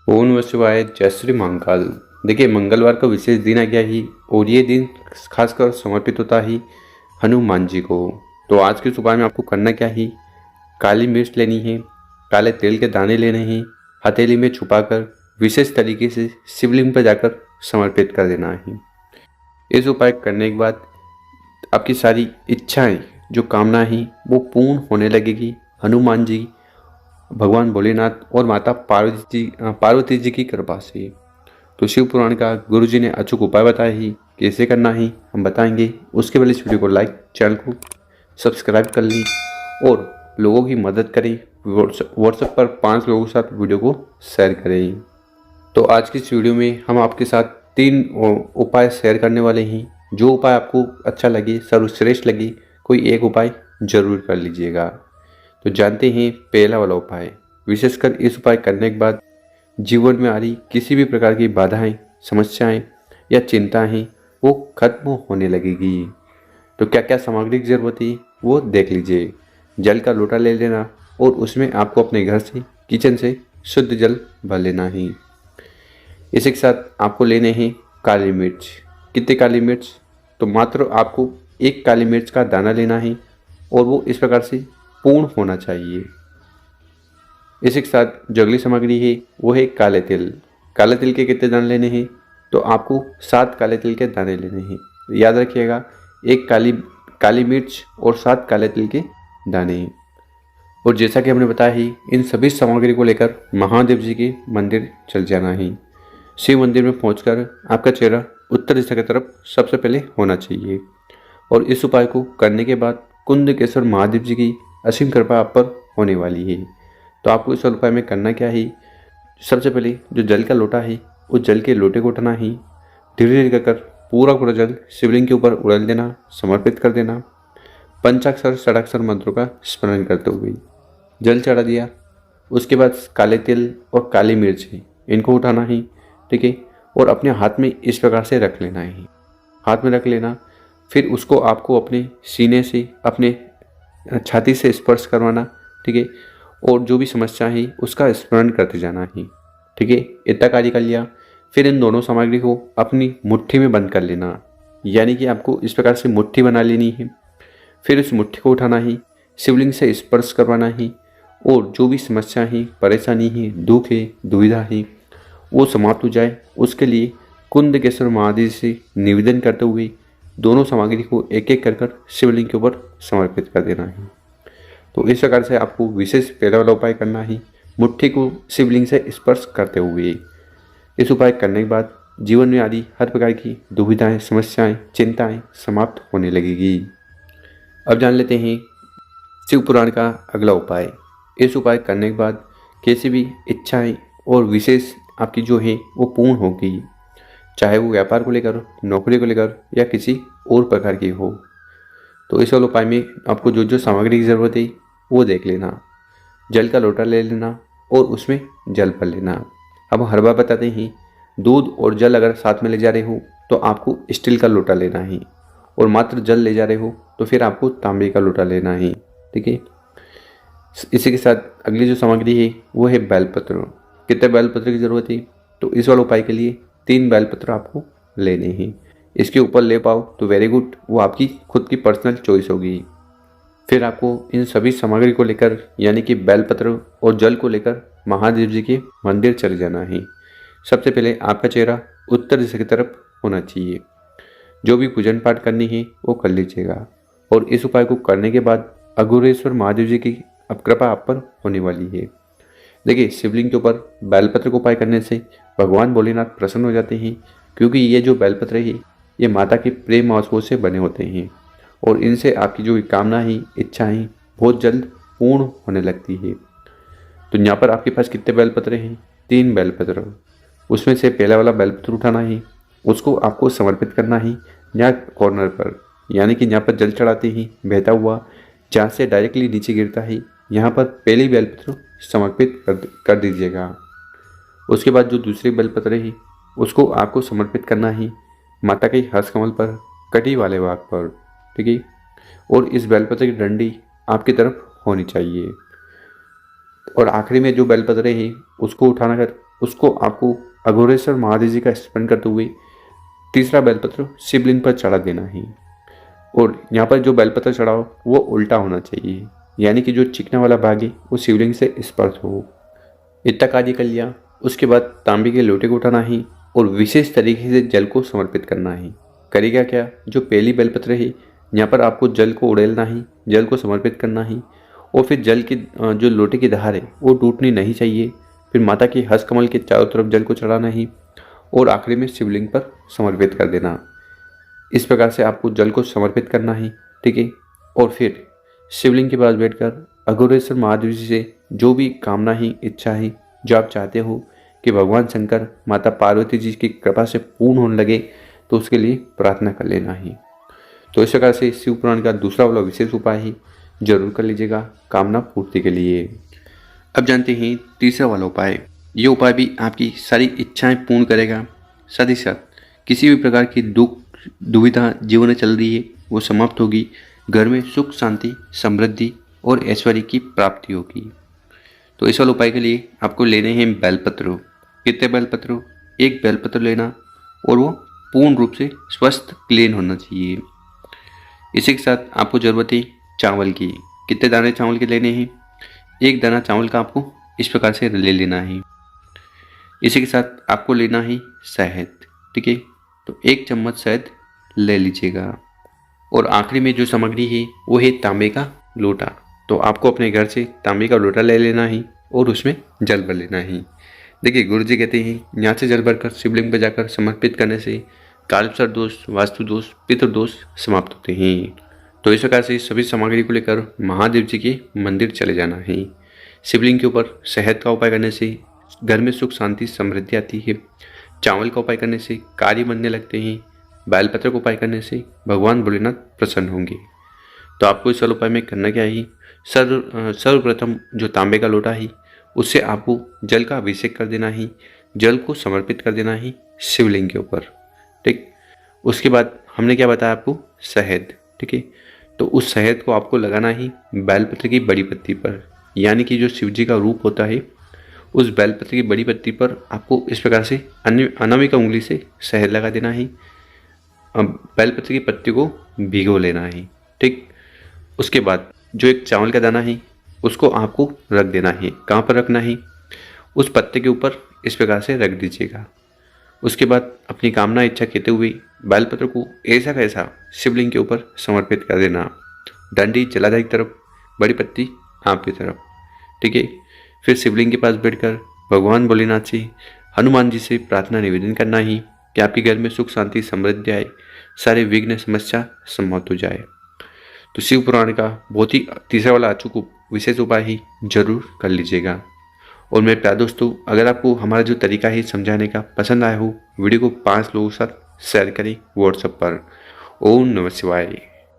ओम नमः शिवाय, जय श्री महाकाल। देखिए, मंगलवार का विशेष दिन आ गया ही और ये दिन खासकर समर्पित होता ही हनुमान जी को। तो आज के सुबह में आपको करना क्या ही, काली मिर्च लेनी है, काले तेल के दाने लेने हैं, हथेली में छुपाकर विशेष तरीके से शिवलिंग पर जाकर समर्पित कर देना है। इस उपाय करने के बाद आपकी सारी इच्छाएं, जो कामना है, वो पूर्ण होने लगेगी हनुमान जी, भगवान भोलेनाथ और माता पार्वती जी की कृपा से। तो शिव पुराण का गुरु जी ने अचूक उपाय बताया ही, कैसे करना है हम बताएंगे। उसके पहले इस वीडियो को लाइक, चैनल को सब्सक्राइब कर लें और लोगों की मदद करें। व्हाट्सएप पर 5 लोगों के साथ वीडियो को शेयर करें। तो आज की इस वीडियो में हम आपके साथ 3 उपाय शेयर करने वाले हैं। जो उपाय आपको अच्छा लगे, सर्वश्रेष्ठ लगे, कोई एक उपाय जरूर कर लीजिएगा। तो जानते हैं पहला वाला उपाय। विशेषकर इस उपाय करने के बाद जीवन में आ रही किसी भी प्रकार की बाधाएं, समस्याएं या चिंताएं वो खत्म होने लगेगी। तो क्या क्या सामग्री की जरूरत है वो देख लीजिए। जल का लोटा ले लेना और उसमें आपको अपने घर से, किचन से शुद्ध जल भर लेना है। इसी के साथ आपको लेने हैं काली मिर्च। कितने काली मिर्च? तो मात्र आपको एक काली मिर्च का दाना लेना है और वो इस प्रकार से पूर्ण होना चाहिए। इसी के साथ जो अगली सामग्री है वो है काले तिल। काले तिल के कितने दाने लेने हैं? तो आपको 7 काले तिल के दाने लेने हैं। याद रखिएगा, एक काली मिर्च और 7 काले तिल के दाने। और जैसा कि हमने बताया ही, इन सभी सामग्री को लेकर महादेव जी के मंदिर चल जाना है। शिव मंदिर में पहुंचकर आपका चेहरा उत्तर दिशा की तरफ सबसे पहले होना चाहिए। और इस उपाय को करने के बाद कुंदकेश्वर महादेव जी की असीम कृपा आप पर होने वाली है। तो आपको इस उपाय में करना क्या है, सबसे पहले जो जल का लोटा है उस जल के लोटे को उठाना है। धीरे धीरे कर पूरा जल शिवलिंग के ऊपर उड़ेल देना, समर्पित कर देना। पंचाक्षर षडाक्षर मंत्रों का स्मरण करते हुए जल चढ़ा दिया। उसके बाद काले तिल और काली मिर्च है, इनको उठाना है, ठीक है। और अपने हाथ में इस प्रकार से रख लेना है, हाथ में रख लेना। फिर उसको आपको अपने सीने से, अपने छाती से स्पर्श करवाना, ठीक है। और जो भी समस्या है उसका स्मरण करते जाना है, ठीक है। इतना कार्य कर लिया। फिर इन दोनों सामग्री को अपनी मुट्ठी में बंद कर लेना, यानी कि आपको इस प्रकार से मुट्ठी बना लेनी है। फिर इस मुट्ठी को उठाना है, शिवलिंग से स्पर्श करवाना है और जो भी समस्या है, परेशानी है, दुख है, दुविधा है, वो समाप्त हो जाए। उसके लिए कुंदकेश्वर महादेव से निवेदन करते हुए दोनों सामग्री को एक एक कर शिवलिंग के ऊपर समर्पित कर देना है। तो इस प्रकार से आपको विशेष पहला वाला उपाय करना है, मुट्ठी को शिवलिंग से स्पर्श करते हुए। इस उपाय करने के बाद जीवन में आदि हर प्रकार की दुविधाएं, समस्याएं, चिंताएं समाप्त होने लगेगी। अब जान लेते हैं शिव पुराण का अगला उपाय। इस उपाय करने के बाद कैसी भी इच्छाएं और विशेष आपकी जो है वो पूर्ण होगी, चाहे वो व्यापार को लेकर, नौकरी को लेकर या किसी और प्रकार की हो। तो इस वाले उपाय में आपको जो जो सामग्री की ज़रूरत है वो देख लेना। जल का लोटा ले लेना और उसमें जल भर लेना। अब हर बार बताते हैं, दूध और जल अगर साथ में ले जा रहे हो तो आपको स्टील का लोटा लेना है, और मात्र जल ले जा रहे हो तो फिर आपको तांबे का लोटा लेना है, ठीक है। इसी के साथ अगली जो सामग्री है वो है बेलपत्र। कितने बेलपत्र की ज़रूरत है? तो इस वाले उपाय के लिए 3 बेलपत्र आपको लेने हैं। इसके ऊपर ले पाओ तो वेरी गुड, वो आपकी खुद की पर्सनल चॉइस होगी। फिर आपको इन सभी सामग्री को लेकर, यानी कि बेलपत्र और जल को लेकर महादेव जी के मंदिर चले जाना है। सबसे पहले आपका चेहरा उत्तर दिशा की तरफ होना चाहिए। जो भी पूजन पाठ करनी है वो कर लीजिएगा। और इस उपाय को करने के बाद अघोरेश्वर महादेव जी की अब कृपा आप पर होने वाली है। देखिए, शिवलिंग के ऊपर बेलपत्र को उपाय करने से भगवान भोलेनाथ प्रसन्न हो जाते हैं, क्योंकि ये जो बेलपत्र है ये माता के प्रेम महोत्सव से बने होते हैं और इनसे आपकी जो कामना है, इच्छाएं बहुत जल्द पूर्ण होने लगती है। तो यहाँ पर आपके पास कितने बेलपत्र हैं? 3 बेलपत्र। उसमें से पहला वाला बेलपत्र उठाना है, उसको आपको समर्पित करना है यहाँ कॉर्नर पर, यानी कि यहाँ पर जल चढ़ाते ही बहता हुआ जहाँ से डायरेक्टली नीचे गिरता है, यहाँ पर पहली बेलपत्र समर्पित कर दीजिएगा। उसके बाद जो दूसरी बेलपत्र है उसको आपको समर्पित करना है माता के हस्त कमल पर, कटी वाले भाग पर, ठीक है। और इस बेलपत्र की डंडी आपकी तरफ होनी चाहिए। और आखिरी में जो बेलपत्र है उसको उठाना कर उसको आपको अघोरेश्वर महादेव जी का स्मरण करते हुए तीसरा बेलपत्र शिवलिंग पर चढ़ा देना है। और यहाँ पर जो बेलपत्र चढ़ाओ वो उल्टा होना चाहिए, यानी कि जो चिकना वाला भाग है वो शिवलिंग से स्पर्श हो। इतना कार्य कर लिया, उसके बाद तांबे के लोटे को उठाना है और विशेष तरीके से जल को समर्पित करना है। करेगा क्या, जो पहली बेलपत्र है यहाँ पर आपको जल को उड़ेलना है, जल को समर्पित करना है और फिर जल की जो लोटे की धार है वो टूटनी नहीं चाहिए। फिर माता के हस्त कमल के चारों तरफ जल को चढ़ाना है और आखिरी में शिवलिंग पर समर्पित कर देना। इस प्रकार से आपको जल को समर्पित करना है, ठीक है। और फिर शिवलिंग के पास बैठकर अघोरेश्वर महादेव जी से जो भी कामना है, इच्छा है, जो आप चाहते हो कि भगवान शंकर माता पार्वती जी की कृपा से पूर्ण होने लगे, तो उसके लिए प्रार्थना कर लेना है। तो इस प्रकार से शिव पुराण का दूसरा वाला विशेष उपाय है, जरूर कर लीजिएगा कामना पूर्ति के लिए। अब जानते हैं तीसरा वाला उपाय। ये उपाय भी आपकी सारी इच्छाएं पूर्ण करेगा, साथ ही साथ किसी भी प्रकार की दुख दुविधा जीवन में चल रही है वो समाप्त होगी, घर में सुख शांति समृद्धि और ऐश्वर्य की प्राप्ति होगी। तो इस वाले उपाय के लिए आपको लेने हैं बेलपत्र। कितने बेलपत्र? एक बेलपत्र लेना और वो पूर्ण रूप से स्वस्थ क्लीन होना चाहिए। इसी के साथ आपको ज़रूरत है चावल की। कितने दाने चावल के लेने हैं? एक दाना चावल का आपको इस प्रकार से ले लेना है। इसी के साथ आपको लेना है शहद, ठीक है। तो 1 चम्मच शहद ले लीजिएगा। और आखिरी में जो सामग्री है वो है तांबे का लोटा। तो आपको अपने घर से तांबे का लोटा ले लेना है और उसमें जल भर लेना है। देखिए गुरु जी कहते हैं यहाँ से जल भरकर शिवलिंग पर जाकर समर्पित करने से कालसर्प दोष, वास्तु दोष, पितृ दोष समाप्त होते हैं। तो इस प्रकार से सभी सामग्री को लेकर महादेव जी के मंदिर चले जाना है। शिवलिंग के ऊपर शहद का उपाय करने से घर में सुख शांति समृद्धि आती है। चावल का उपाय करने से कार्य बनने लगते हैं। बेलपत्र का उपाय करने से भगवान भोलेनाथ प्रसन्न होंगे। तो आपको इस उपाय में करना क्या है? सर्वप्रथम जो तांबे का लोटा है उससे आपको जल का अभिषेक कर देना है, जल को समर्पित कर देना है शिवलिंग के ऊपर, ठीक। उसके बाद हमने क्या बताया आपको? शहद, ठीक है। तो उस शहद को आपको लगाना है बेलपत्र की बड़ी पत्ती पर, यानी कि जो शिव जी का रूप होता है उस बेलपत्र की बड़ी पत्ती पर आपको इस प्रकार से अनामिका उंगली से शहद लगा देना है। बेलपत्र की पत्ती को भिगो लेना है, ठीक। उसके बाद जो एक चावल का दाना है उसको आपको रख देना है। कहाँ पर रखना है? उस पत्ते के ऊपर इस प्रकार से रख दीजिएगा। उसके बाद अपनी कामना इच्छा कहते हुए बेलपत्र को ऐसा कैसा शिवलिंग के ऊपर समर्पित कर देना। डंडी जलाधार की तरफ, बड़ी पत्ती आपकी तरफ, ठीक है। फिर शिवलिंग के पास बैठकर भगवान भोलेनाथ से, हनुमान जी से प्रार्थना निवेदन करना ही कि आपके घर में सुख शांति समृद्धि आए, सारे विघ्न समस्या समाप्त हो जाए। तो शिव पुराण का बहुत ही तीसरा वाला अचूक विशेष उपाय ही जरूर कर लीजिएगा। और मेरे प्यारे दोस्तों, अगर आपको हमारा जो तरीका है समझाने का पसंद आया हो, वीडियो को 5 लोगों के साथ शेयर करें व्हाट्सएप पर। ओम नमः शिवाय।